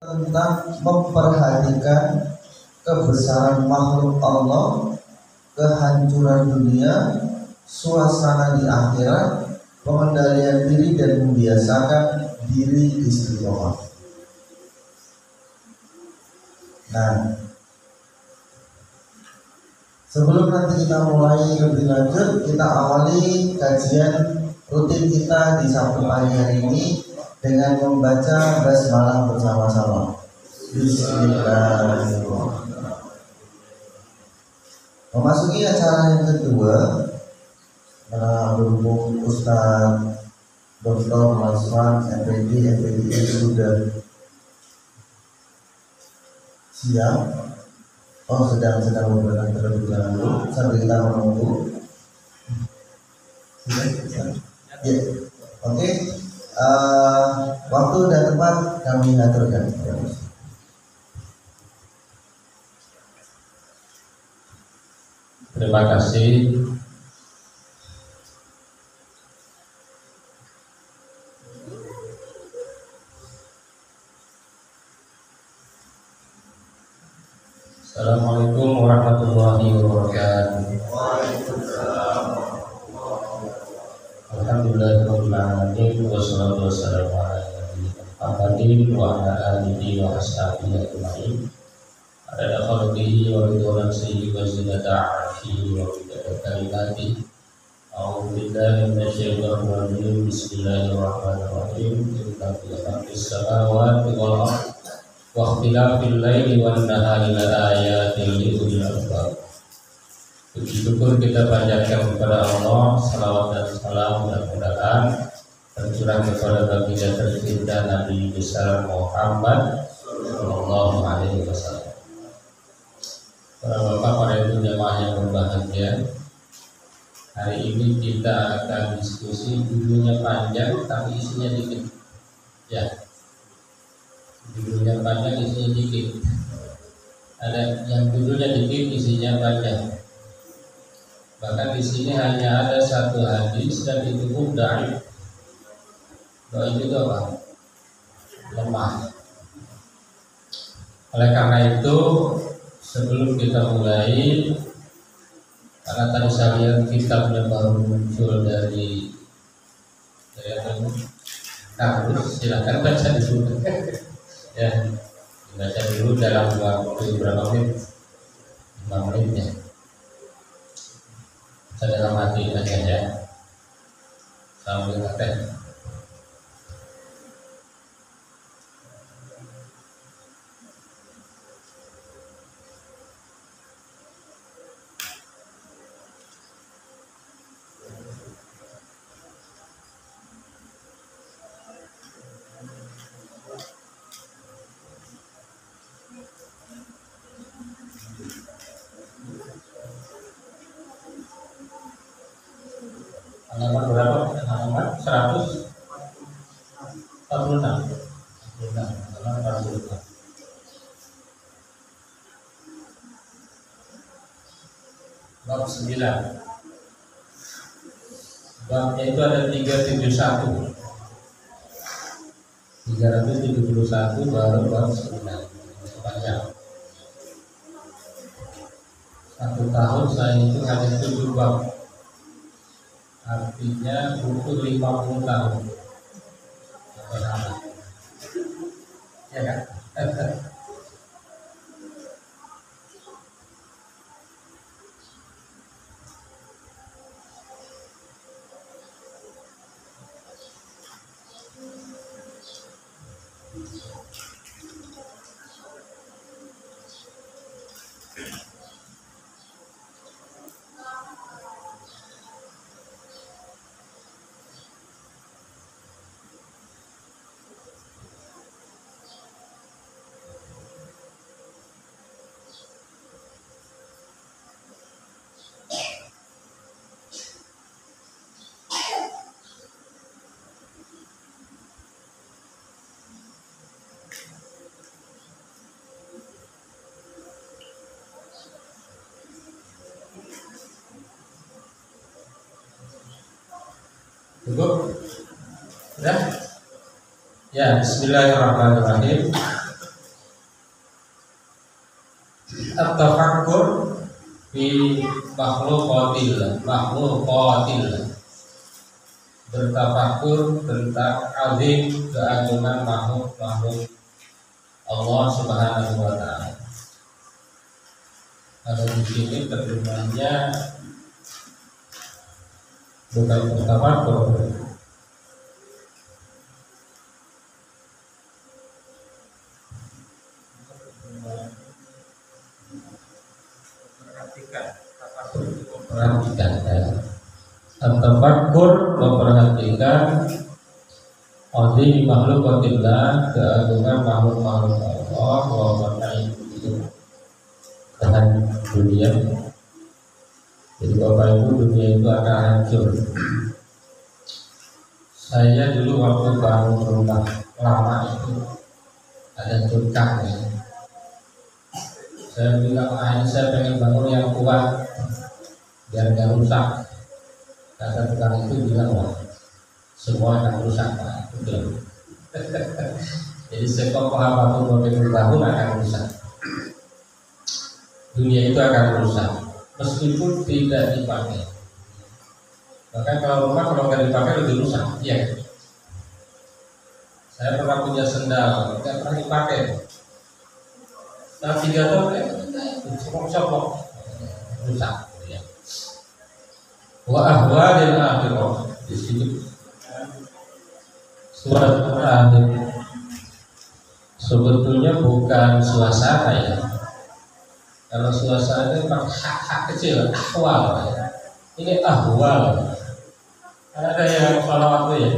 tentang memperhatikan kebesaran makhluk Allah, kehancuran dunia, suasana di akhirat, pengendalian diri dan membiasakan diri istiqomah. Nah, sebelum nanti kita mulai lebih lanjut, kita awali kajian rutin kita di Sabtu pagi hari ini dengan membaca basmalah bersama-sama. Bismillahirrahmanirrahim. Memasuki acara yang kedua, berhubung Ustaz Dr. Maswan FPD sudah siap. Sedang beberapa terlebih dahulu sambil kita menunggu. Ya, oke. Waktu dan tempat kami aturkan. Terima kasih. Assalamualaikum warahmatullahi wabarakatuh. Alhamdulillahirabbil alamin wassalatu wassalamu ala Muhammadin wa ala alihi wa ashabihi ajmain. Ada khalqihi wa ridwan sayyi wa zinata arshi wa bidaya kalimati. A'udzu billahi minasyaitonir rajim. Bismillahirrahmanirrahim. Inna fi khalqis samawati wal ardi wa ikhtilafil laili wan nahari laayatin liulil albab. Puji syukur kita panjatkan kepada Allah, salawat dan salam dan mudah-mudahan tercurah kepada baginda tercinta Nabi besar Muhammad sallallahu alaihi wasallam. Para bapak, para ibu jamaah yang berbahagia, hari ini kita akan diskusi, judulnya panjang tapi isinya dikit. Ya, judulnya panjang isinya dikit. Ada yang judulnya dikit isinya panjang. Bahkan di sini hanya ada satu hadis dan itu pun dhaif. Dhaif itu apa? Lemah. Oleh karena itu, sebelum kita mulai, karena tadi saya lihat kitabnya baru muncul dari kampus, silakan baca dulu. Ya, baca dulu dalam waktu berapa menit? 5 menit ya. Baca dalam hati aja ya, sambil ngetes. Halaman berapa? Halaman 146. Halaman 46. Bab 9. Babnya itu ada 371. 371 baru bab 9. Sepanjang 1 tahun saya itu hanya 7 bab. Artinya butuh 50 tahun. Ya kan? Cukup? Ya, bismillahirrahmanirrahim. at-tafakkur fi makhluqatil bertafakur tentang azim keagungan makhluk Allah Subhanahu wa taala. Kalau di sini terjemahnya bukan bertafakur, perhatikan ya. At-tafakkur memperhatikan azim makhluqatillah keagungan makhluk Allah wa itu dengan dunia. Jadi Bapak Ibu, dunia itu akan hancur. Saya dulu waktu bangun rumah lama itu ada tukang ya. Saya bilang, ini saya pengen bangun yang kuat biar nggak rusak. Kata tukang itu bilang, wah semua akan rusak Pak. Betul. Jadi sekokoh apapun mau dibangun akan rusak. Dunia itu akan rusak meskipun tidak dipakai. Bahkan kalau rumah kalau nggak dipakai lebih rusak. Iya. Saya pernah punya sendal, nggak pernah dipakai. Setelah 3 tahun, copok-copok, rusak. Ya. Wa ahwadil akhirah di sini surat terakhir sebetulnya bukan suasana ya. Kalau suasana itu hak kecil, ahwal ya. Ini ahwal. Ada yang salah waktu ya.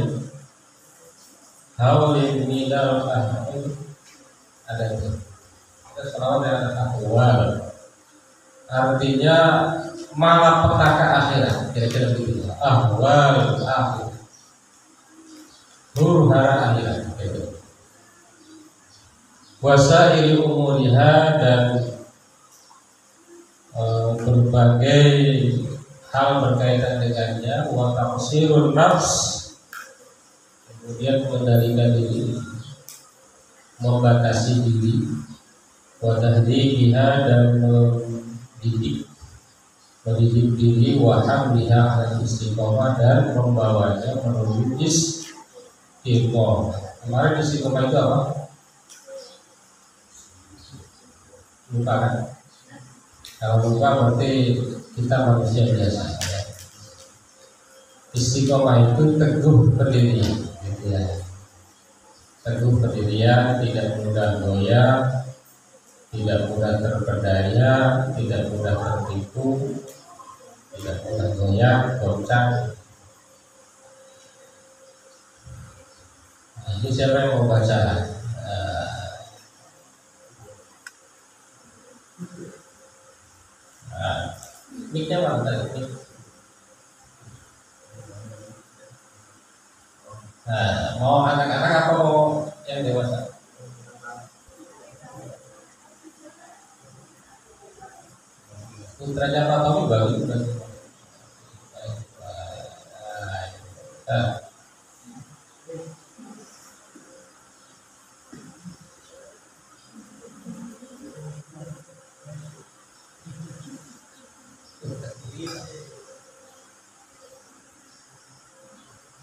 Haulin minal ada itu. Ada salah yang ada ahwal. Artinya malapetaka akhirat, kira-kira begitu. Ahwal akhir. Huru-hara akhirat gitu. Wasaili umuriha dan berbagai hal berkaitan dengannya, wa taqsirun nafs, kemudian mengendalikan diri, membatasi diri, wa tahdibiha dan mendidik diri, wa hamliha ala istiqomah dan membawanya menuju istiqomah. Kemarin istiqomah itu apa? Lupa kan? Kalau lupa berarti kita manusia biasa. Istiqomah itu teguh pendirian, gitu ya. Teguh pendirian, tidak mudah goyah, tidak mudah terperdaya, tidak mudah tertipu, tidak mudah goyah, goncang. Nah, ini siapa yang mau baca? Miknya mana tadi? Nah, mau anak-anak apa mau yang dewasa? Putranya Pak Tommy bagus kan?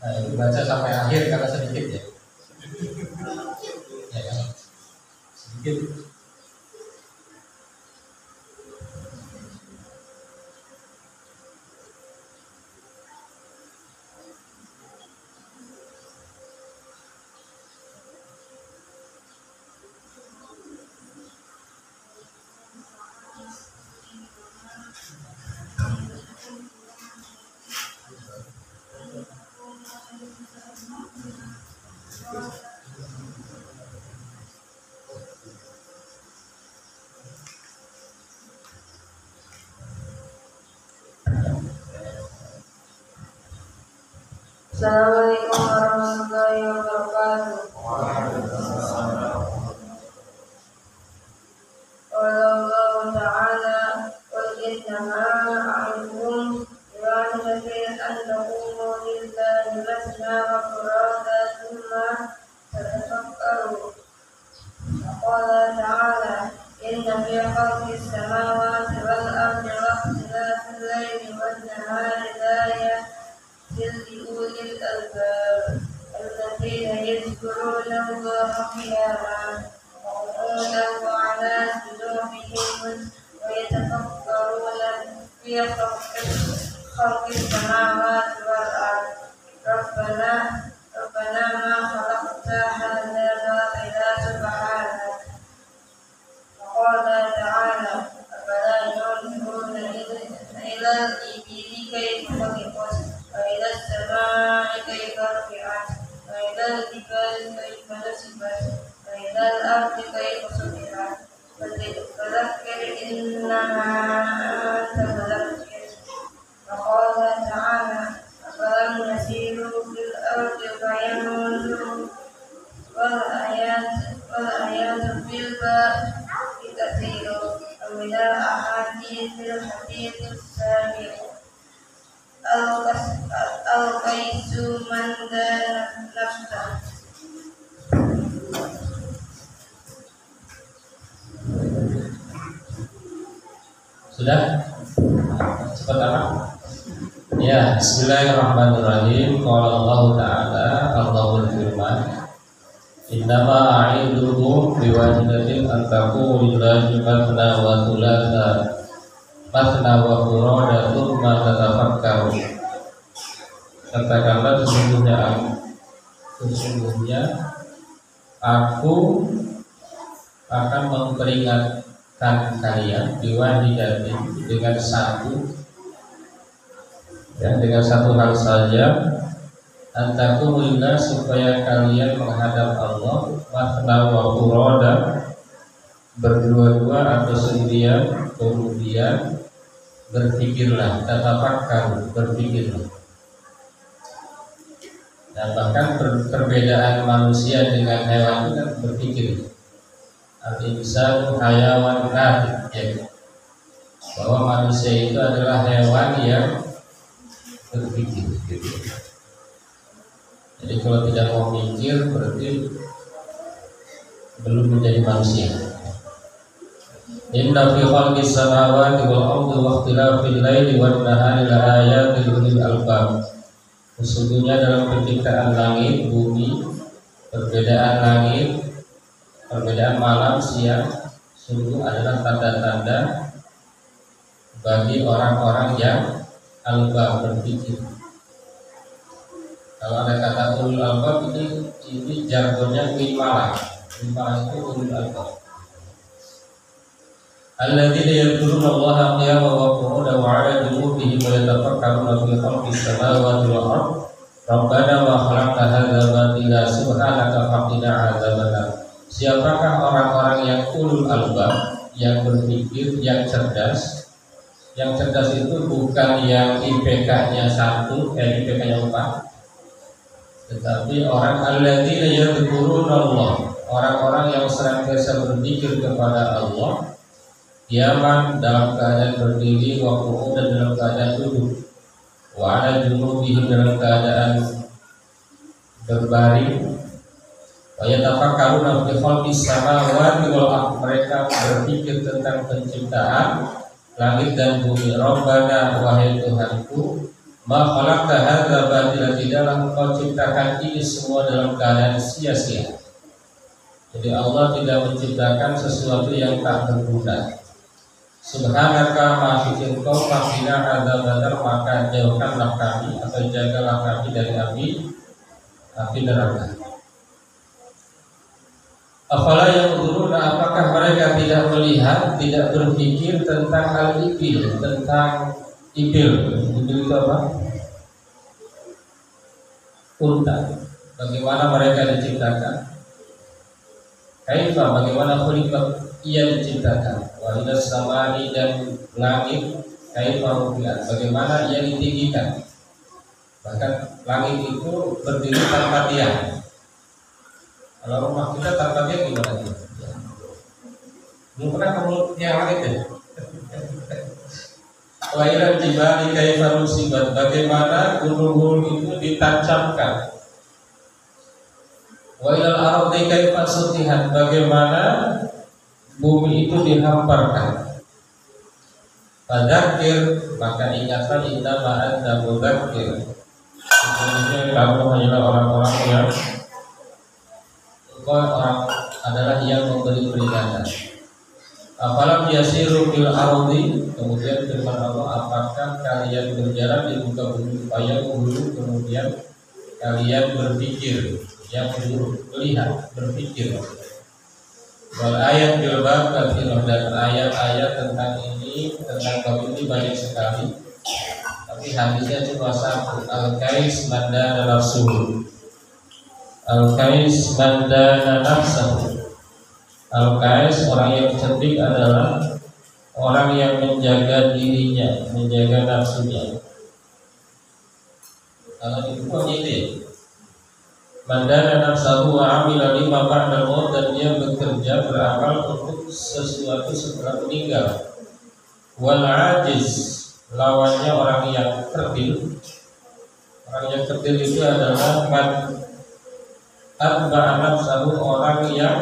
Nah, itu baca sampai akhir karena sedikit ya. Ya kan? Sedikit. Assalamualaikum warahmatullahi wabarakatuh. Allah Ta'ala qul innama a'idukum biwahdatin an taqumu lillahi masna wa furada thumma tatafakkaru. Qala Ta'ala inna في خلق السماوات والأرض واختلاف الليل والنهار لآيات لأولي الألباب الذين يذكرون الله قياما وقعودا وعلى جنوبهم ويتفكرون في خلق السماوات والأرض ربنا ما خلقت هذا باطلا سبحانك. وقال تعالى أفلا ينظرون إلى الإبل كيف خلقت وإلى السماء كيف رفعت وإلى الجبال كيف نصبت وإلى الأرض كيف سطحت فذكر إنما أنت مذكر. وقال تعالى أفلم يسيروا في الأرض فينظروا والآيات في الباب كثير ومن الأحاديث الحديث السابق القيس من دان نفسه. Sudah? Cepat apa? Ya, bismillahirrahmanirrahim. Qala Allah Ta'ala, Allah berfirman, innama a'idukum biwajidatin antaku lillahi matna wa thulatha matna wa furada thumma tatafakkaru. Katakanlah sesungguhnya aku akan memperingatkan kalian biwajidatin dengan satu hal saja, antaku lillah supaya kalian menghadap Allah matna wa furada berdua-dua atau sendirian, kemudian berpikirlah, tatafakkaru, berpikirlah. Dan bahkan perbedaan manusia dengan hewan itu kan berpikir. Al-insanu hayawan natik, ya. Bahwa manusia itu adalah hewan yang berpikir, gitu. Jadi kalau tidak mau mikir berarti belum menjadi manusia. Inna fi khalqis samawati wal ardi wa ikhtilafil laili wan nahari la ayatin liulil albab. Sesungguhnya dalam penciptaan langit, bumi, perbedaan malam, siang, sungguh adalah tanda-tanda bagi orang-orang yang albab, berpikir. Kalau ada kata ulul albab ini jargonnya Wimala itu ulul albab. Alladzina yadhkuruna Allaha qiyaman wa qu'udan wa 'ala junubihim wa yatafakkaruna fi khalqis samawati wal ardh. Rabbana ma khalaqta hadza batila subhanaka faqina 'adzabannar. Siapakah orang-orang yang ulul albab, yang berpikir, yang cerdas? Yang cerdas itu bukan yang IPK-nya 1, IPK-nya 4. Tetapi orang alladzina yadhkuruna Allah, orang-orang yang senantiasa berzikir kepada Allah, qiyaman dalam keadaan berdiri, wa qu'udan dalam keadaan duduk, wa 'ala junubihim dalam keadaan berbaring, wa yatafakkaruna fi khalqis samawati wal ardh. Mereka berpikir tentang penciptaan langit dan bumi. Rabbana, wahai Tuhanku, ma khalaqta hadza batila, tidaklah Engkau ciptakan ini semua dalam keadaan sia-sia. Jadi Allah tidak menciptakan sesuatu yang tak berguna. Subhanaka, maha suci Engkau, faqina adzabannar, maka jauhkanlah kami atau jagalah kami dari api neraka. Afala yanzuruna, apakah mereka tidak melihat, tidak berpikir tentang al-ibil, tentang ibil. Ibil itu apa? Unta. Bagaimana mereka diciptakan? Kaifa, bagaimana khuliqat, ia diciptakan. Wa idas samai, dan langit, kaifa rufi'at, bagaimana ia ditinggikan. Bahkan langit itu berdiri tanpa tiang. Kalau rumah kita tanpa tiang gimana? Belum pernah kamu tiang langit ya? Wa ilal jibali kaifa nusibat, bagaimana gunung-gunung itu ditancapkan. Wa ilal ardi kaifa sutihat, bagaimana bumi itu dihamparkan. Fadzakir, maka ingatlah, innama anta mudzakir, sesungguhnya kamu hanyalah orang-orang yang adalah yang memberi peringatan. Apalam yasiru fil ardi, kemudian firman Allah, apakah kalian berjalan di muka bumi supaya kemudian kalian berpikir, yang melihat, berpikir. Wal ayat bil bab katsirah, dan ayat-ayat tentang ini, tentang bab ini banyak sekali. Tapi hadisnya cuma satu. Al-Kais mandana nafsuhu. Al-Kais mandana nafsuhu. Al-Kais, orang yang cerdik, adalah orang yang menjaga dirinya, menjaga nafsunya. Kalau itu ini mandana nafsahu wa amila lima ba'dal maut, dan dia bekerja, beramal untuk sesuatu setelah meninggal. Wal ajiz, lawannya orang yang kerdil. Orang yang kerdil itu adalah man atba'a nafsahu, orang yang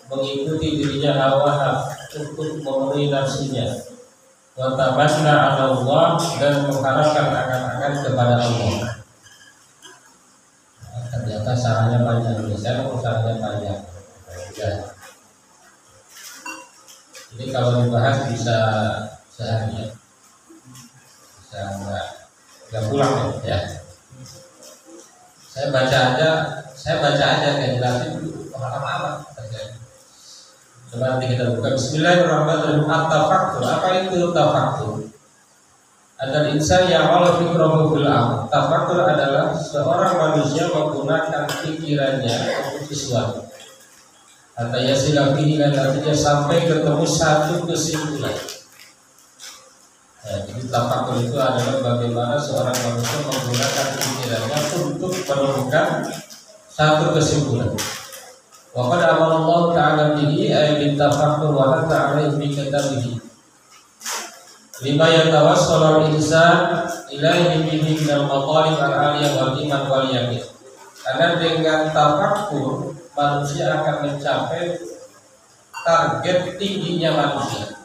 mengikuti dirinya hawa untuk memenuhi nafsunya. Wa tamanna 'ala Allah, dan mengharapkan akan kepada Allah. Ternyata sarannya panjang, saya mau sarannya panjang. Ya. Ini kalau dibahas bisa seharian, bisa nggak pulang ya. Saya baca aja kayak jelasin apa. Coba nanti kita buka. Bismillahirrahmanirrahim. At-tafakkur. Apa itu tafakkur? Adalah insan yang Allah fikrahu fil am. Tafakkur adalah seorang manusia menggunakan pikirannya untuk sesuatu. Atau yasilah fihi, dan artinya sampai ketemu satu kesimpulan. Jadi tafakkur itu adalah bagaimana seorang manusia menggunakan pikirannya untuk menemukan satu kesimpulan. Wa qad amara Allah ta'ala bihi ay bitafakkur wa hatta 'alaihi bi kitabihi. Lima yatawassalu al-insan ilaihi bihi minal maqalib al-'aliyah wal iman wal yakin. Karena dengan tafakkur manusia akan mencapai target tingginya manusia.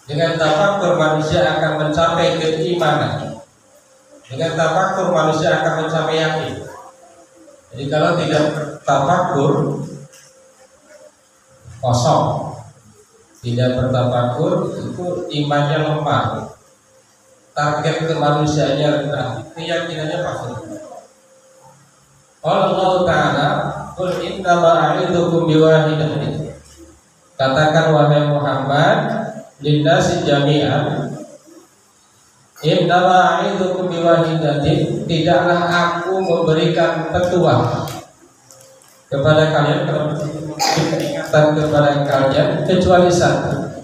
Dengan tafakkur manusia akan mencapai keimanan. Dengan tafakkur manusia akan mencapai yakin. Jadi kalau tidak tafakkur, kosong. Tidak bertafakkur, itu imannya lemah, target kemanusiaannya rendah, keyakinannya pasti. Allah Ta'ala, qul innama a'idukum biwahidatin. Katakan wahai Muhammad, linnasi jami'an, innama a'idukum biwahidatin, tidaklah aku memberikan petuah kepada kalian, peringatan kepada kalian, kecuali satu.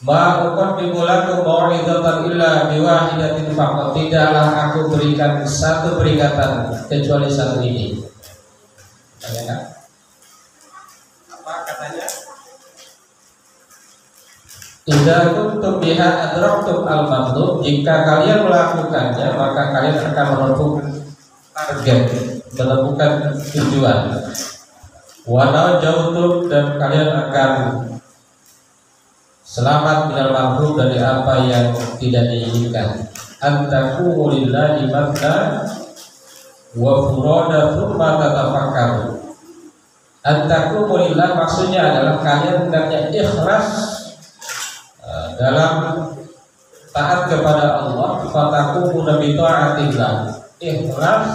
Ma uqaddimu lakum mau'izatan illa biwahidatin faqat. Tidaklah aku berikan satu peringatan kecuali satu ini. Apa katanya? Idza kuntum biha adraktum al-matlub. Jika kalian melakukannya, maka kalian akan menemukan target, menemukan tujuan. Walau jauh, dan kalian akan selamat minal mahrum, dari apa yang tidak diinginkan. Antaku lillahi matna wa furada thumma tatafakkaru. Antaku lillah maksudnya adalah kalian hendaknya ikhlas dalam taat kepada Allah. Fataku bi ta'atillah, ikhlas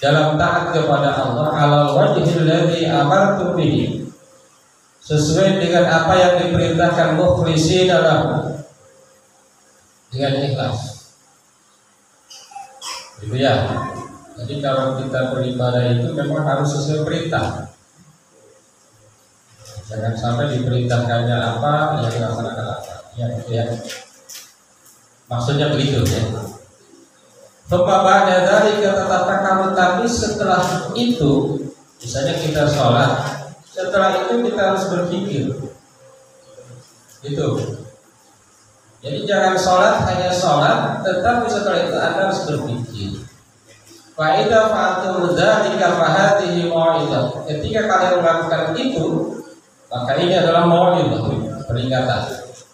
dalam taat kepada Allah alal wajhil ladzi amartu bihi, sesuai dengan apa yang diperintahkan, mukhlisin lahu, dengan ikhlas. Gitu ya. Jadi kalau kita beribadah itu memang harus sesuai perintah. Jangan sampai diperintahkannya apa, ya dilaksanakan apa. Ya, gitu ya. Maksudnya begitu ya. Ba'da dzalika tatafakkaru, tapi setelah itu, misalnya kita sholat, setelah itu kita harus berpikir. Gitu. Jadi jangan sholat hanya sholat, tetapi setelah itu Anda harus berpikir. Fa idza fa'altum dzalika fa hadhihi mau'izah. Ketika kalian melakukan itu, maka ini adalah mau'izah, peringatan.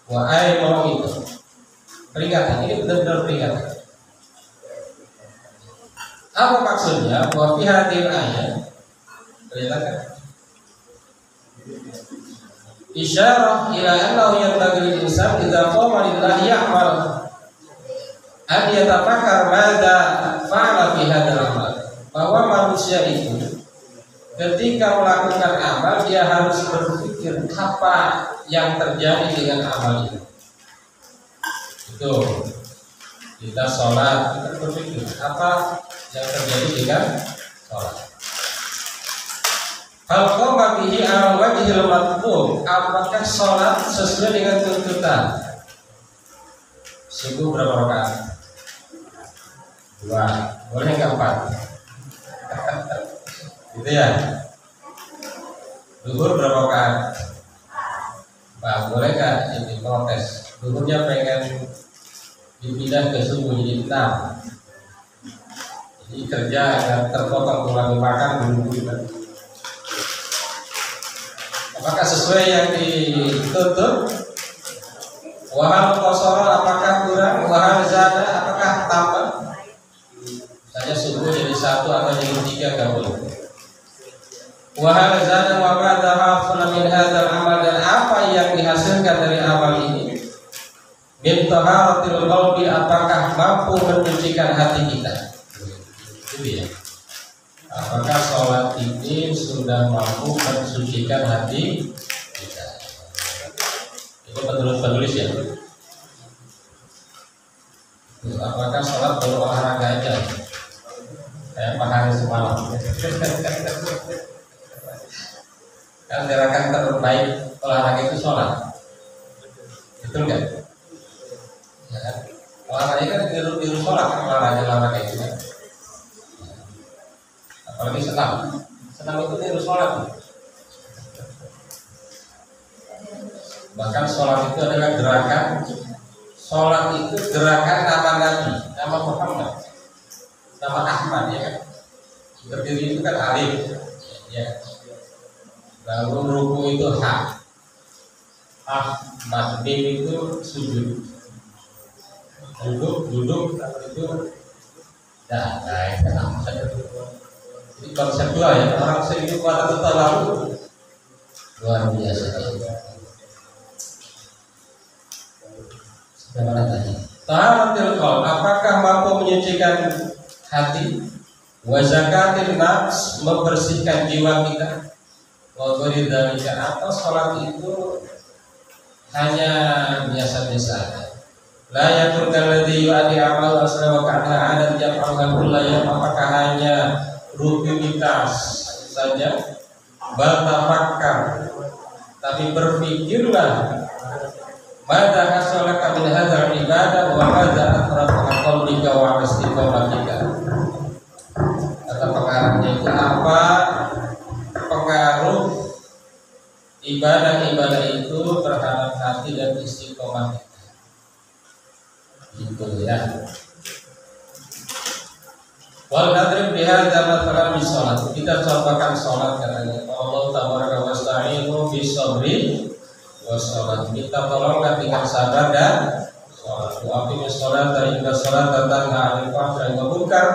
Wa ay mau'izah. Peringatan, ini benar-benar peringatan. Apa maksudnya? Wa fi hadhil ayat. Kelihatan? Isyarah ila annahu yanbaghi lil insan idza qama lillahi ya'mal an yatafakkar madza fa'ala fi hadzal amal. Bahwa manusia itu ketika melakukan amal dia harus berpikir apa yang terjadi dengan amal itu. Itu kita sholat, kita berpikir apa yang terjadi dengan sholat. Hal qama bihi ala wajhil matlub, apakah sholat sesuai dengan tuntutan? Subuh berapa rakaat? 2, boleh nggak 4? Gitu ya. Zuhur berapa rakaat? Pak, boleh nggak ini protes? Zuhurnya pengen dipindah ke subuh jadi 6. Jadi kerja dan terpotong lagi makan dulu. Apakah sesuai yang dituntut? Wahal qasara apakah kurang? Wahal zada apakah tambah? Saja subuh jadi 1 atau jadi 3 enggak boleh. Wahal zada wa madza hafala min hadzal amal, dan apa yang dihasilkan dari amal ini? Min taharatil qalbi, apakah mampu mensucikan hati kita? Itu dia. Apakah sholat ini sudah mampu mensucikan hati kita? Itu menurut penulis ya. Apakah sholat baru olahraga aja? Kayak Pak Hari semalam. Kan gerakan terbaik olahraga itu sholat. Betul nggak? Ya kan? Olahraga kan tiru sholat kan olahraga itu kan. Apalagi senam itu harus sholat. Bahkan sholat itu adalah gerakan. Sholat itu gerakan nama Nabi, nama Muhammad, nama Ahmad ya kan. Berdiri itu kan alif, ya. Lalu ruku itu hak, Ahmad mim itu sujud, duduk itu dah, ini konseptual ya, orang sehidup pada lalu luar biasa. Bagaimana tadi? Taharatil qalb, apakah mampu menyucikan hati? Wa zakatil nafs, membersihkan jiwa kita. Wa ghairidzalika, atau sholat itu hanya biasa-biasa saja. La yakun kalladzi yu'addi amal asra wa kana adan yaf'alu kullaya, apakah hanya rutinitas saja? Bal tafakkar, tapi berpikirlah. Mada hasalaka min hadzal ibadah wa hadza athrafa qalbika wa istiqamatika. Kata pengarangnya itu apa pengaruh ibadah-ibadah itu terhadap hati dan istiqomah kita. Gitu ya. Wal nadrib bihadza mathalan bis salat. Kita contohkan salat katanya. Allah tabaraka wa ta'ala bisabri wassalat. Kita tolonglah dengan sabar dan salat. Wa aqimis salata inna salata tanha 'anil fahsya'i wal munkar.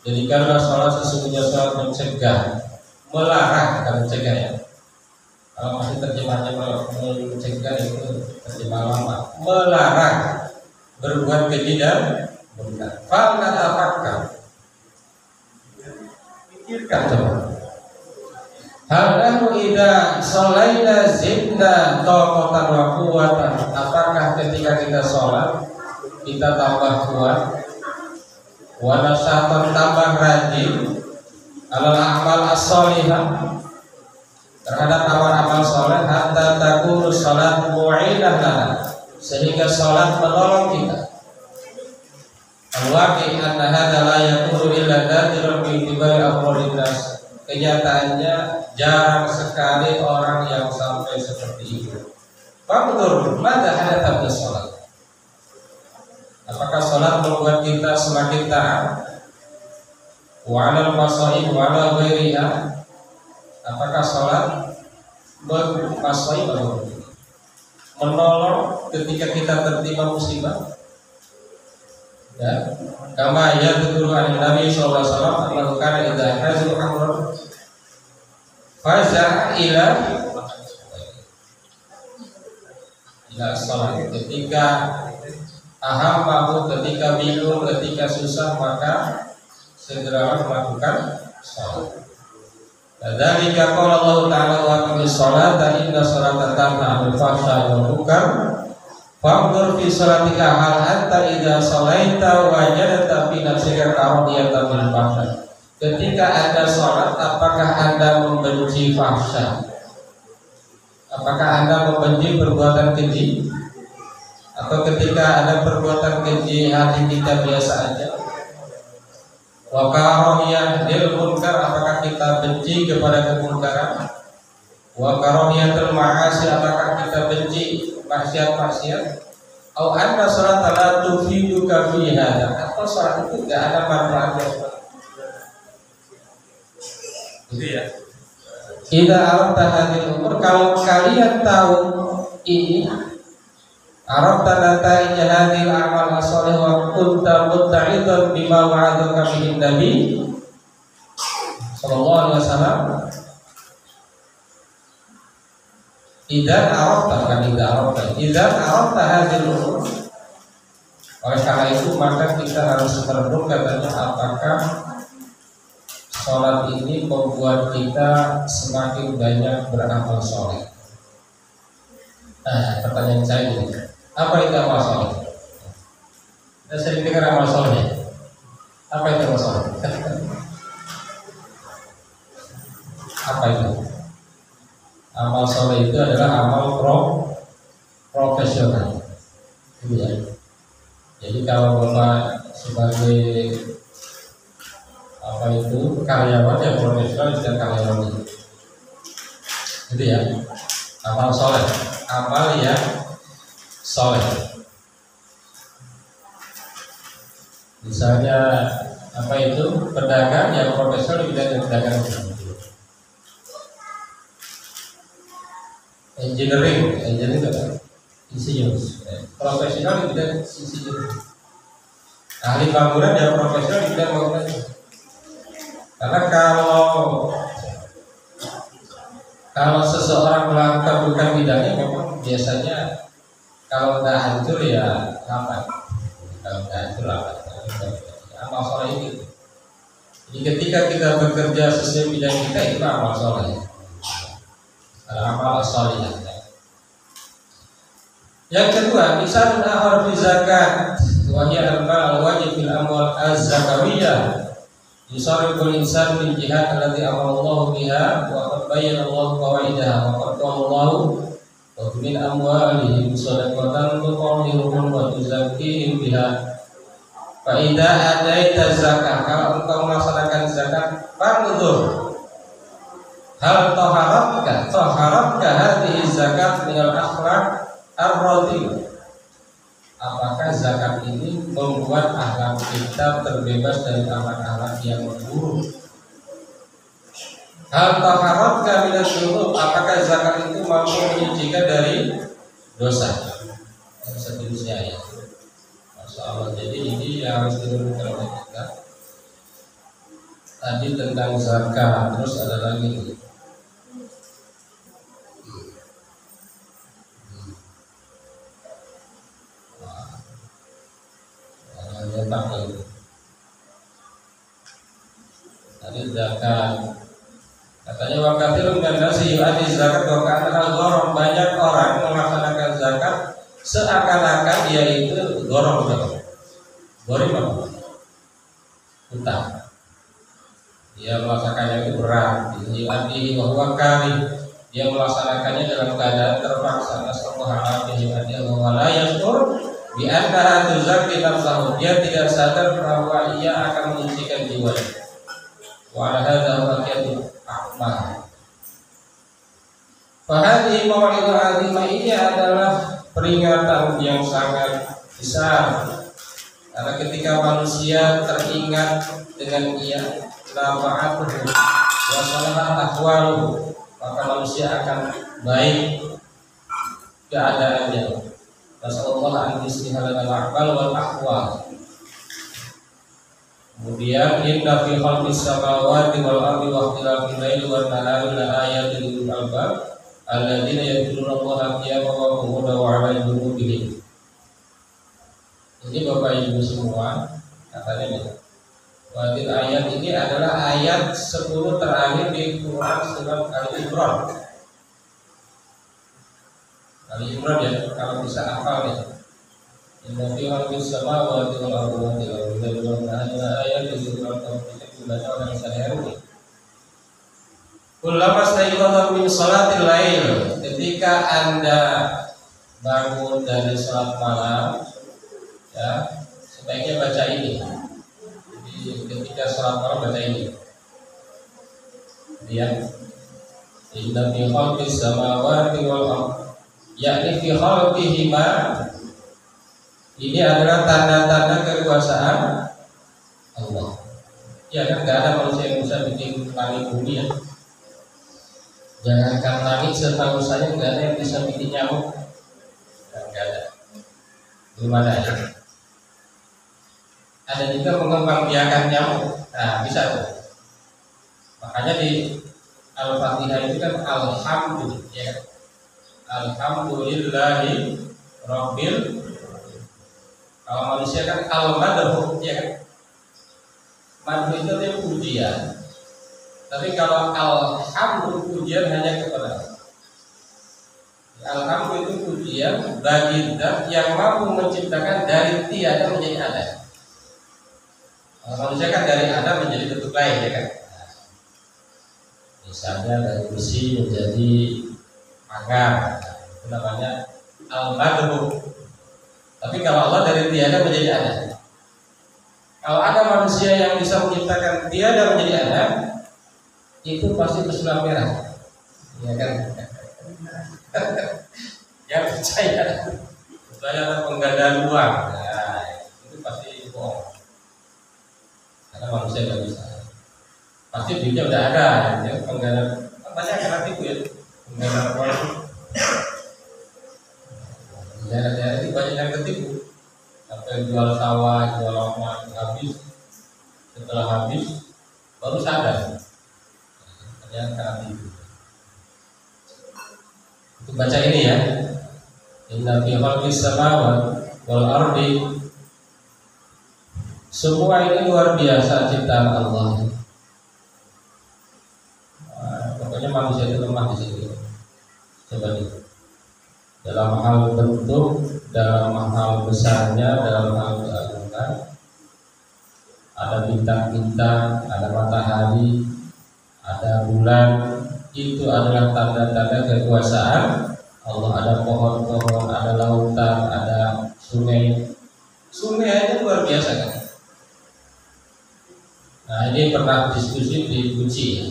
Jadikanlah salat, sesungguhnya salat mencegah, melarang, bukan mencegah ya. Kalau masih terjemahnya mencegah itu terjemah lama. Melarang berbuat keji dan munkar. Fal natafakkar. Pikirkan coba. Hal idza shalaina zidna taqatan wa quwwatan. Apakah ketika kita sholat kita tambah kuat, wa nasyatan, tambah rajin, alal amal as-shalihah, terhadap amal-amal sholat, hatta takunu sholat mu'inah lana, sehingga sholat menolong kita. Al-waqi anna hadza la yakunu illa nadiran bi tibai afrodin nas. Kenyataannya jarang sekali orang yang sampai seperti itu. Faktur, mada hadatha bis sholat. Apakah sholat membuat kita semakin taat? wa 'alal masaib wa 'ala ghairiha. Apakah salat bermasaib atau menolong ketika kita tertimpa musibah? Ya, kama yadhkuru an Nabi sallallahu alaihi wasallam annahu kana idza hazal amrun faza ila salat. Ketika ahammahu, ketika bingung, ketika susah, maka segera melakukan salat. Dzalika qala Allah Ta'ala wa aqimis sholata inna sholata tanha 'anil fahsya'i wal munkar. Fa'mur fi sholatika hal hatta idza sholaita wajadta fi nafsika karadiyatan bil fahsya. Ketika Anda sholat, apakah Anda membenci fahsya? Apakah Anda membenci perbuatan keji? Atau ketika ada perbuatan keji hati kita biasa aja? Wa karahiyah lil munkar, apakah kita benci kepada kemunkaran? Wa karahiyatul ma'asi, apakah kita benci maksiat-maksiat? Au anna sholata la tufiduka fi hadza, atau salat itu enggak ada manfaatnya. Gitu ya. Idza arafta hadhil umur, kalau kalian tahu ini, arafta nataij hadhil amal as-shalih wa kunta mutta'idan bima wa'adaka bihi Nabi sallallahu alaihi wasallam. Idza arafta hadhil umur. Oleh karena itu maka kita harus merenung katanya, apakah sholat ini membuat kita semakin banyak beramal soleh. Nah, pertanyaan saya ini, apa itu amal soleh? Saya sering dengar amal soleh. Apa itu amal soleh? Apa itu? Amal soleh itu adalah amal profesional. Ya. Jadi kalau Bapak sebagai apa itu karyawan yang profesional dan karyawan itu ya, amal soleh, amal yang soleh. Misalnya apa itu pedagang yang profesional di bidang perdagangan, engineering apa? Insinyur, profesional di bidang insinyur. Ahli bangunan yang profesional di bidang bangunan. Karena kalau seseorang melakukan bukan bidangnya, memang biasanya kalau nggak hancur ya apa? Kalau nggak hancur apa? Amal soleh ini. Jadi ketika kita bekerja sesuai bidang kita, itu amal soleh. Amal soleh. Yang kedua, misalnya akhir fi zakat, wahya al-wajib fil amwal az-zakawiyah. Yusariful insan min jihad allati amarallahu biha wa qad bayyana Allahu qawaidaha wa qad qala Allahu wa min amwalihim shadaqatan tutahhiruhum wa tuzakkihim biha. Fa idza adaita zakah, kalau engkau melaksanakan zakat, fanzur hal taharatka hadhihi zakat min al-akhlaq ar-radhiyah. Apakah zakat ini membuat akhlak kita terbebas dari akhlak-akhlak yang buruk? Hal taharatka minadz dzunub, apakah zakat itu mampu menyucikan dari dosa? Dan seterusnya ya. Masya Allah. Jadi ini yang harus direnungkan oleh kita. Tadi tentang zakat, terus ada lagi. Tadi zakat, katanya wakatirun dan nasi yu'ati zakat wa ka'anal gharam, banyak orang melaksanakan zakat seakan-akan dia itu gharam. Gharim apa? Utang. Dia melaksanakannya itu berat. Yu'ati wa huwa karih, dia melaksanakannya dalam keadaan terpaksa. Nasallahu alaihi wa la yashkur bi annaha tuzakki nafsahu, dia tidak sadar bahwa ia akan menyucikan jiwanya. Wa hadza waqi'ul a'mal. Fa hadhihi maw'idul 'azimah, ini adalah peringatan yang sangat besar. Karena ketika manusia teringat dengan ia, nafa'atuhu wa salamat ahwaluhu, maka manusia akan baik keadaannya. Nasallallahu an yuslihalana al-a'mal wal ahwal. Kemudian inna fi khalqis samawati wal ardi wa ikhtilafil laili wan nahari la ayatin lil albab alladzina yadhkuruna Allaha qiyaman wa qu'udan wa 'ala junubihim. Ini Bapak Ibu semua, katanya Wadil ayat ini adalah ayat 10 terakhir di Quran surat Al-Imran. Al-Imran ya, kalau bisa hafal ya. Inna fi khalqis samawati wal ardi wa ikhtilafil laili wan ayatin lil albab dibaca oleh sehari. Kullama staiqadha min salatil lail, ketika Anda bangun dari salat malam, ya, sebaiknya baca ini. Jadi ketika salat malam baca ini. Kemudian inna fi khalqis samawati wal ardi, yakni fi khalqihima, ini adalah tanda-tanda kekuasaan Allah. Ya kan, nggak ada manusia yang bisa bikin langit bumi ya. Jangankan langit, setahu saya nggak ada yang bisa bikin nyamuk. Nggak ada, belum ada ya. Ada juga mengembangbiakan nyamuk. Nah, bisa tuh. Makanya di Al-Fatihah itu kan alhamdulillah, ya kan? Alhamdulillahi Rabbil. Kalau manusia kan al-madhu, ya kan? Madhu itu dia pujian. Tapi kalau alhamdulillah, pujian hanya kepada Allah. Alhamdulillah itu pujian bagi zat yang mampu menciptakan dari tiada menjadi ada. Manusia kan dari ada menjadi bentuk lain, ya kan? Misalnya dari besi menjadi pagar, itu namanya al-madhu. Tapi kalau Allah dari tiada menjadi ada. Kalau ada manusia yang bisa menciptakan tiada menjadi ada, itu pasti pesulap merah, ya kan? Ya percaya ada penggandaan uang, nah, itu pasti bohong. Karena manusia nggak bisa. Pasti duitnya udah ada, ya, penggandaan banyak yang tipu ya, penggandaan uang. Daerah-daerah ini banyak yang ketipu, sampai jual sawah, jual rumah habis, setelah habis baru sadar. Ya, karena itu baca ini ya. Inna fi khalqis samawati wal ardi, semua ini luar biasa ciptaan Allah. Pokoknya manusia itu lemah di sini. Coba nih. Dalam hal bentuk, dalam hal besarnya, dalam hal keagungan, ada bintang-bintang, ada matahari, ada bulan, itu adalah tanda-tanda kekuasaan Allah. Ada pohon-pohon, ada lautan, ada sungai. Sungai aja luar biasa kan. Nah, ini pernah diskusi di Guci ya.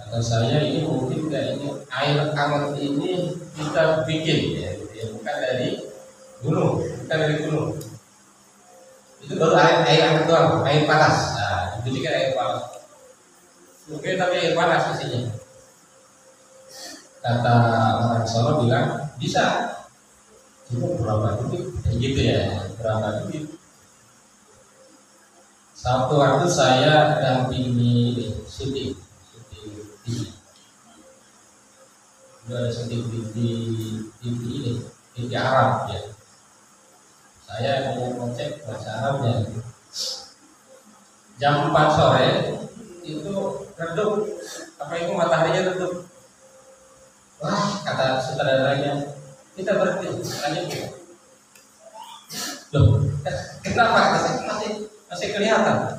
Kata saya ini mungkin ini air hangat ini kita bikin ya, bukan dari gunung, bukan dari gunung. Itu baru air hangat doang, air panas. Nah, itu kan air panas. Oke, tapi air panas isinya. Kata orang Solo bilang bisa. Cuma berapa duit? Gitu ya, berapa duit? Satu waktu saya dampingi syuting TV. Itu ada syuting di TV ini, TV Arab ya. Saya mau ngecek bahasa Arabnya. Jam 4 sore itu redup, apa itu mataharinya redup. Wah, kata sutradaranya, kita berhenti, lanjut. Loh, kenapa? Masih kelihatan.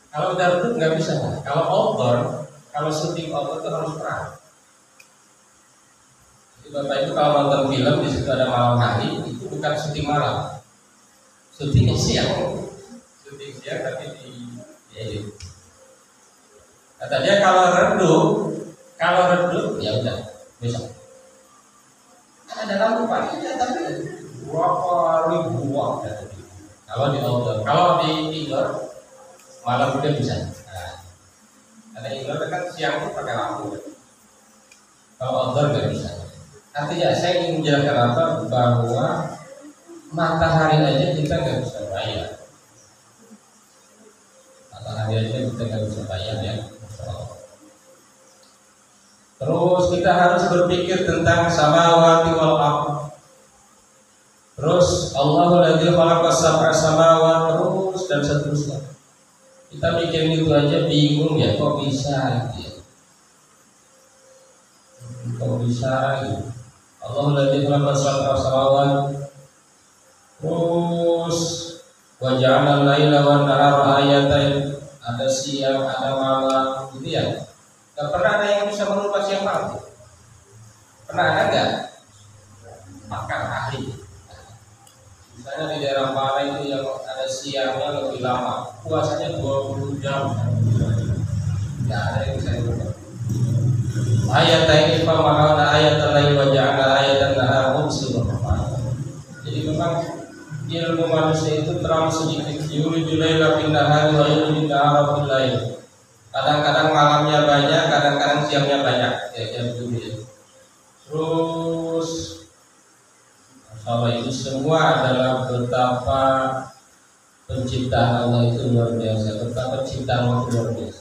Kalau udah redup nggak bisa. Kalau outdoor, kalau syuting outdoor itu harus terang. Jadi Bapak itu kalau nonton film di situ ada malam hari, itu bukan syuting malam, syuting siang. Syuting siang tapi di edit. Kata dia kalau redup ya udah besok. Ada lampu paginya tapi berapa ribu watt. Kalau di outdoor, kalau di indoor malam juga bisa. Nah, ada indoor kan siang itu pakai lampu. Kalau outdoor nggak bisa. Artinya saya ingin menjelaskan apa bahwa matahari aja kita nggak bisa bayar. Matahari aja kita nggak bisa bayar ya. Terus kita harus berpikir tentang samawati wal ardh. Terus Allahul ladzi khalaqas sab'a samawati terus dan seterusnya. Kita bikin itu aja bingung ya, kok bisa gitu ya. Kok bisa gitu. Allahul ladzi khalaqas sab'a samawati. Terus wa ja'alal laila wan nahara ayatain. Ada siang, ada malam gitu ya. Gak pernah ada yang bisa merubah siang malam. Pernah ada nggak? Pakar ahli. Misalnya di daerah mana itu yang ada siangnya lebih lama, puasanya 20 jam. Nggak ada yang bisa merubah. Ayat ini pemahaman ayat lain wajah ayat dan mubsirun. Jadi memang ilmu manusia itu terlalu sedikit. Yulijul laila fil nahari wa yulijul nahara fil lail. Kadang-kadang malamnya banyak, kadang-kadang siangnya banyak. Ya begitu ya. Terus masalah itu semua adalah betapa penciptaan Allah itu luar biasa, betapa ciptaan Allah itu luar biasa.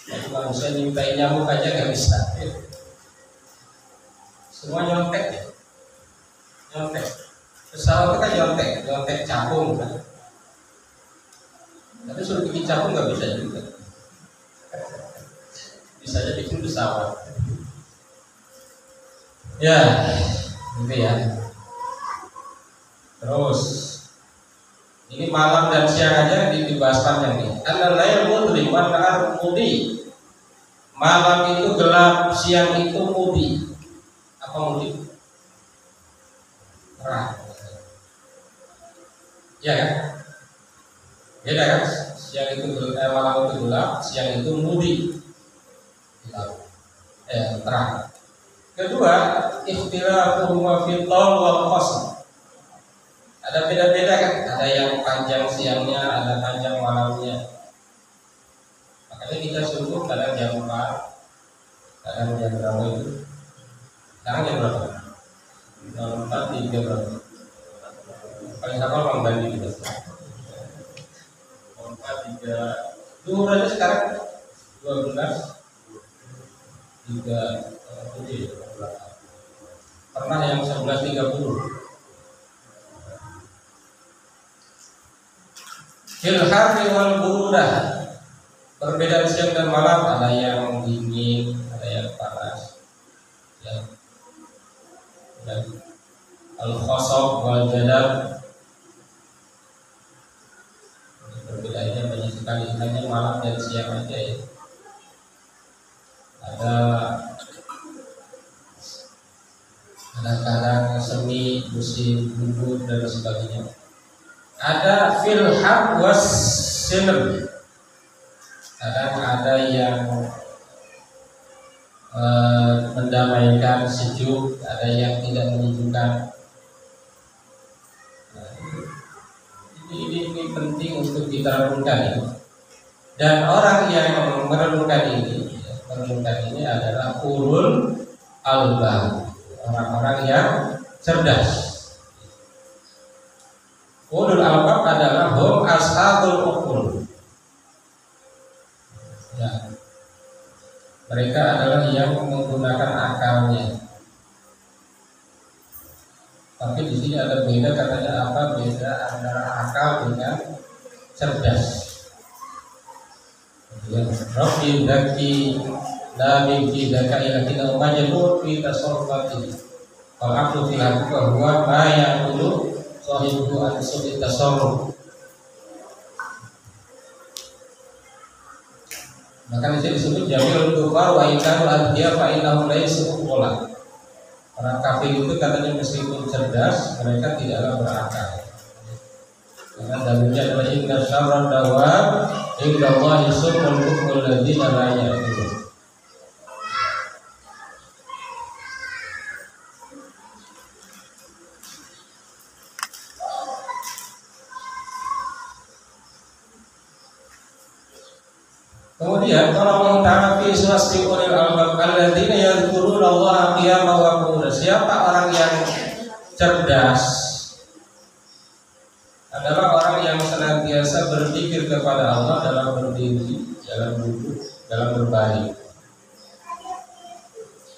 Jadi manusia nyiptain nyamuk aja nggak bisa. Semua nyontek ya, nyontek. Pesawat itu kan nyontek capung kan. Tapi suruh bikin capung nggak bisa juga. Bisa aja bikin pesawat. Ya, gitu ya. Terus ini malam dan siang aja dibahas panjang nih. An-lail mudri wan nahar mudi. Malam itu gelap, siang itu mudi. Apa mudi? Terang. Ya kan? Beda kan? Siang itu malam itu gelap, siang itu mudi. Terang. Kedua, ikhtilafuhuma fil qaul wal qasr. Ada beda-beda kan? Ada yang panjang siangnya, ada panjang malamnya. Makanya kita subuh kadang jam 4, kadang jam berapa itu? Sekarang jam berapa? Jam 4, 3 berapa? Paling sama Bang Bandi kita. 4, 3. Duhur aja sekarang 12. 3 pernah yang 11.30. Fil harri wal burudah. Perbedaan siang dan malam, ada yang dingin, ada yang panas. Ya. Dan al-khasab wal jadab. Perbedaannya banyak sekali, hanya malam dan siang aja ya. Ada kadang-kadang semi, musim gugur dan sebagainya. Ada filham was sinr. Kadang ada yang mendamaikan, sejuk, ada yang tidak menyejukkan. Ini penting untuk kita renungkan ya. Dan orang yang merenungkan ini adalah ulul albab, orang-orang yang cerdas. Ulul albab adalah hum ashabul uqul. Ya. Mereka adalah yang menggunakan akalnya. Tapi di sini ada beda, katanya apa? Beda antara akal dengan cerdas. Ya, Rabbi dzaki la biki dzaka ila kita majbur fi tasarrufati. Wal aqlu fi hadza huwa ma yaqulu sahibu an-su'i tasarruf. Maka disini disebut jamil kufar wa inkanu al-diya fa innahu laysa uqula. Orang kafir itu katanya meskipun cerdas, mereka tidaklah berakal. Karena dalilnya adalah inna syarrad dawab indallahi summul bukmul ladzina la ya'qilun. Kemudian kalau Allah Ta'ala fi surati ulil albab alladzina yadhkuruna Allah qiyaman wa qu'udan. Siapa orang yang cerdas adalah orang yang senantiasa berzikir kepada Allah dalam berdiri, dalam duduk, dalam berbaring.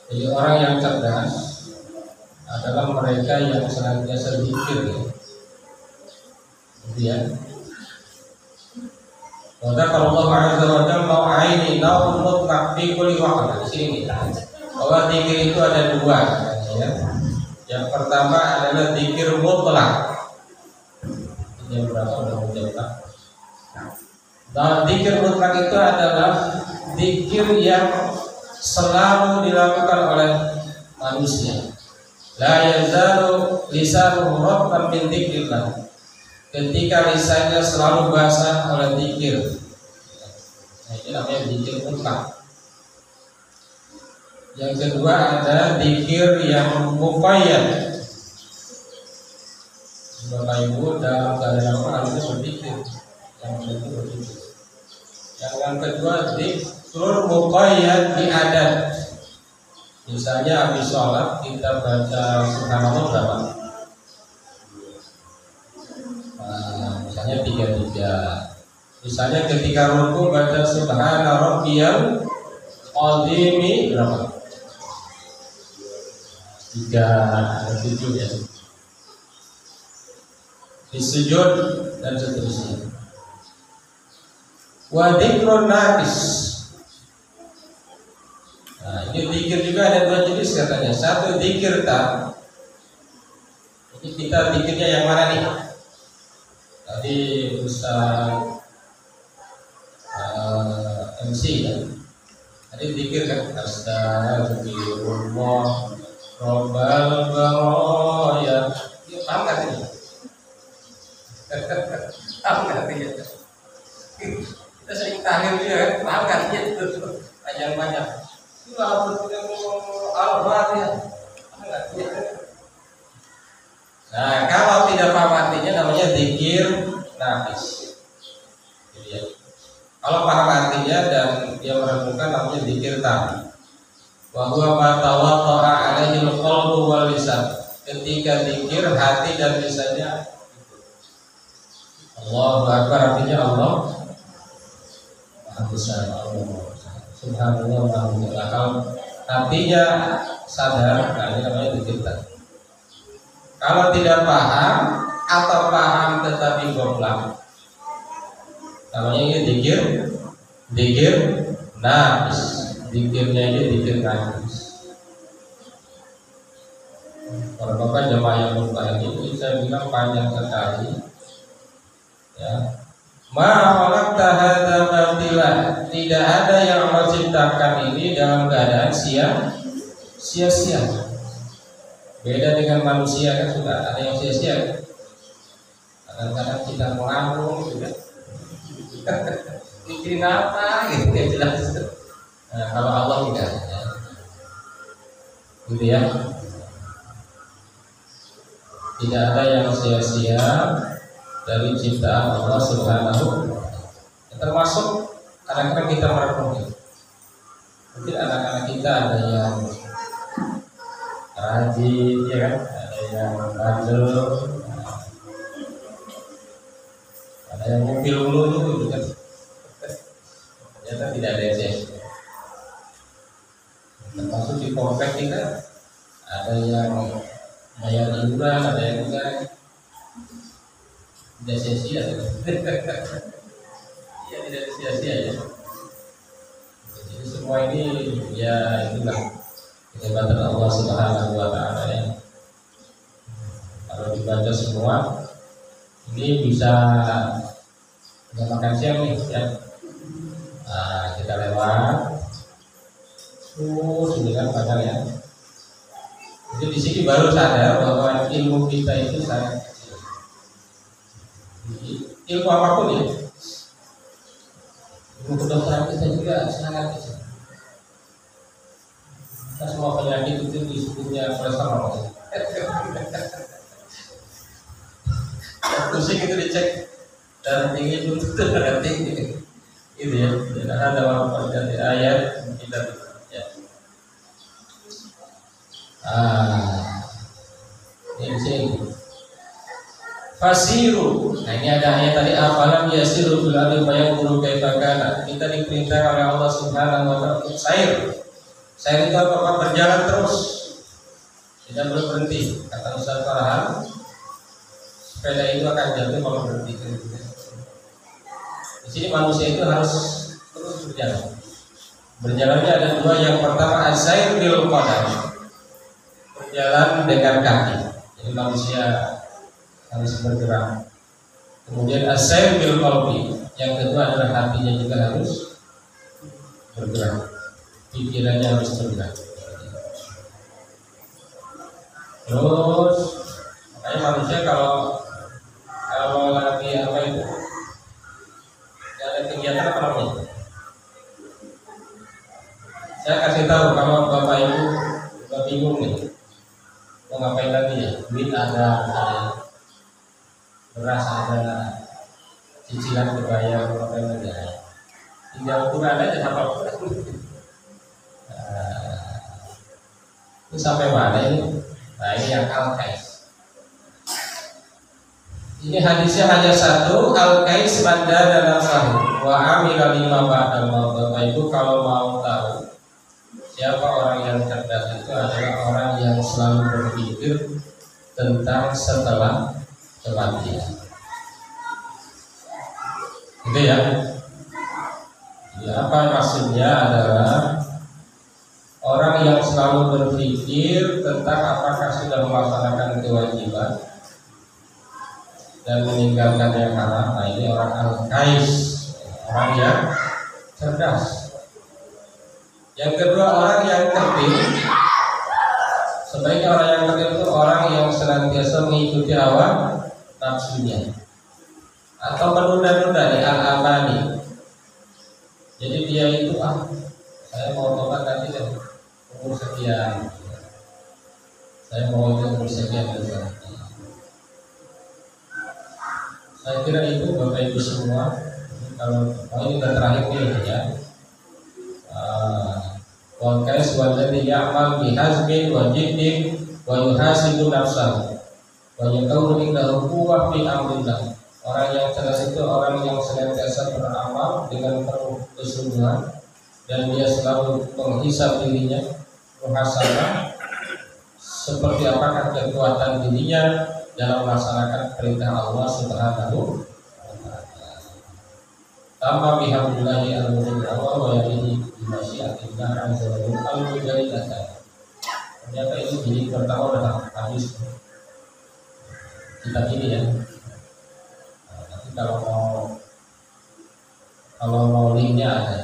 Jadi orang yang cerdas adalah mereka yang senantiasa zikir. Kemudian kalau Allah Azza wa Jalla mau aini naum mutlaq fi kulli waqt. Sini bahwa zikir itu ada dua ya. Yang pertama adalah zikir mutlak. Yang berapa udah mutlak? Dan zikir mutlak itu adalah zikir yang selalu dilakukan oleh manusia. La yazalu lisanuhu ratban min dzikrillah. Ketika lisannya selalu basah oleh zikir. Nah, ini namanya zikir mutlak. Yang kedua ada zikir yang muqayyad. Bapak Ibu dalam keadaan apa harusnya berzikir. Yang itu berzikir. Yang kedua zikrul muqayyad bi adat. Misalnya habis sholat kita baca subhanallah berapa? Misalnya 33. Misalnya ketika ruku baca subhana rabbiyal azimi berapa? 3 7 ya. Di sujud dan seterusnya. Wa dzikrun nafis. Nah, ini zikir juga ada dua jenis katanya. Satu zikir tam. Ini kita zikirnya yang mana nih? Tadi Ustaz MC ya. Tadi zikir kan Astagfirullah Rabbal Baraya. Ini paham gak ini? Paham gak ini? Kita sering tahir dia kan, paham gak ini? Panjang-panjang. Itu Al-Fatihah. Nah, kalau tidak paham artinya namanya zikir nafis. Jadi ya. Kalau paham artinya dan dia merenungkan namanya zikir tam. Wa huwa ma tawatta'a 'alaihi al-qalbu wal lisan. Ketika zikir hati dan lisannya Allahu Akbar, artinya Allah Maha Besar, Allah Subhanallah wa bihamdihi. Kalau hatinya sadar, nah ini namanya zikir tam. Kalau tidak paham atau paham tetapi goblok, namanya ini zikir nafis. Zikirnya ini zikir nafis. Kalau Bapak jemaah yang berbahagia ini saya bilang panjang sekali. Ya. Ma khalaqta hadza batila. Tidak ada yang Allah ciptakan ini dalam keadaan sia-sia. Beda dengan manusia kan sudah ada yang sia-sia. Kadang-kadang kita mengambung gitu kan. Mikirin apa gitu ya jelas. Nah, kalau Allah tidak ya. Gitu ya. Tidak ada yang sia-sia dari ciptaan Allah Subhanahu wa ta'ala. Termasuk kadang-kadang kita merenung. Mungkin anak-anak kita ada yang rajin ya kan, ada yang bandel, ada yang mobil dulu gitu kan. Ternyata tidak ada yang termasuk di komplek kita ada yang bayar iuran, ada yang enggak. Tidak sia-sia ya. Iya, tidak sia-sia ya. Jadi semua ini ya itulah kehebatan Allah Subhanahu wa ta'ala ya. Kalau dibaca semua ini bisa makan siang nih ya. Nah, kita lewat ini kan padang ya. Jadi di sini baru sadar bahwa ilmu kita itu sangat kecil. Ilmu apapun ya. Ilmu kedokteran kita juga sangat kecil. Kita semua penyakit itu disebutnya kolesterol. Pusing itu dicek darah tinggi itu darah tinggi. Gitu ya. Dan ada walaupun dari ayat kita ya. Ini fasiru. Nah ini ada ayat tadi afalam yasiru fil ardi fayanzuru kaifa kana. Kita diperintahkan oleh Allah Subhanahu wa taala untuk sair. Sair itu apa? Berjalan terus. Tidak boleh berhenti. Kata Ustaz Farhan, sepeda itu akan jatuh kalau berhenti. Di sini manusia itu harus terus berjalan. Berjalannya ada dua. Yang pertama as-sair bil qadam. Berjalan dengan kaki. Jadi manusia harus bergerak. Kemudian as-sair bil qalbi. Yang kedua adalah hatinya juga harus bergerak. Pikirannya harus bergerak. Terus makanya manusia kalau lagi apa itu? Ada kegiatan apa namanya? Saya kasih tahu kalau Bapak Ibu nggak bingung nih, mau ngapain lagi ya? Duit ada beras ada, cicilan kebayar, mau ngapain lagi ya? Tinggal Quran aja hafal Quran. Itu sampai mana ini? Nah ini yang Al-Kais. Ini hadisnya hanya satu, Al-Kais mandana nafsahu wa amila lima ba'dal maut. Bapak Ibu kalau mau tahu siapa orang yang cerdas itu adalah orang yang selalu berpikir tentang setelah kematian. Gitu ya. Ya, apa maksudnya adalah orang yang selalu berpikir tentang apakah sudah melaksanakan kewajiban dan meninggalkan yang haram. Nah ini orang Al-Kais, orang yang cerdas. Yang kedua orang yang tertib. Sebaiknya orang yang tertib itu orang yang senantiasa mengikuti hawa nafsunya atau menunda-nunda di al-amani. Jadi dia itu saya mau tobat nanti deh umur sekian. Saya mau umur sekian juga. Saya kira itu Bapak Ibu semua. Kalau ini udah terakhir nih ya. Wal kais walladzi ya'mal bihazmin wa jiddin wa yuhasibu nafsahu wa yakunu indahu quwwah fi amrillah. Orang yang cerdas itu orang yang senantiasa beramal dengan penuh kesungguhan dan dia selalu menghisab dirinya, muhasabah seperti apakah kekuatan dirinya dalam melaksanakan perintah Allah Subhanahu wa taala. Tamma bihamdillahi al-mudawwar wa yadihi bimasyiatillah azza wa jalla al-mujahidatan. Ternyata ini jadi pertama dalam hadis kitab ini ya. Nanti kalau mau linknya ada.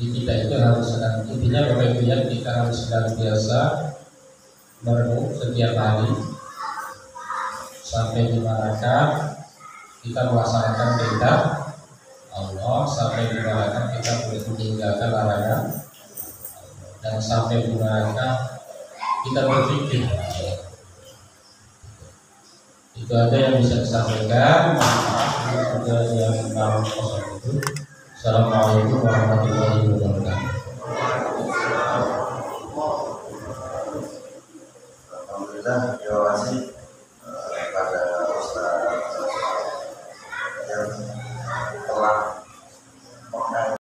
Jadi kita itu harus intinya Bapak Ibu ya, kita harus senantiasa merenung setiap hari sampai dimanakan kita melaksanakan perintah Allah, sampai dimanakan kita boleh meninggalkan larangan, dan sampai dimanakan kita berpikir. Itu aja yang bisa disampaikan. Maaf ada yang kurang kosong itu. Assalamualaikum warahmatullahi wabarakatuh.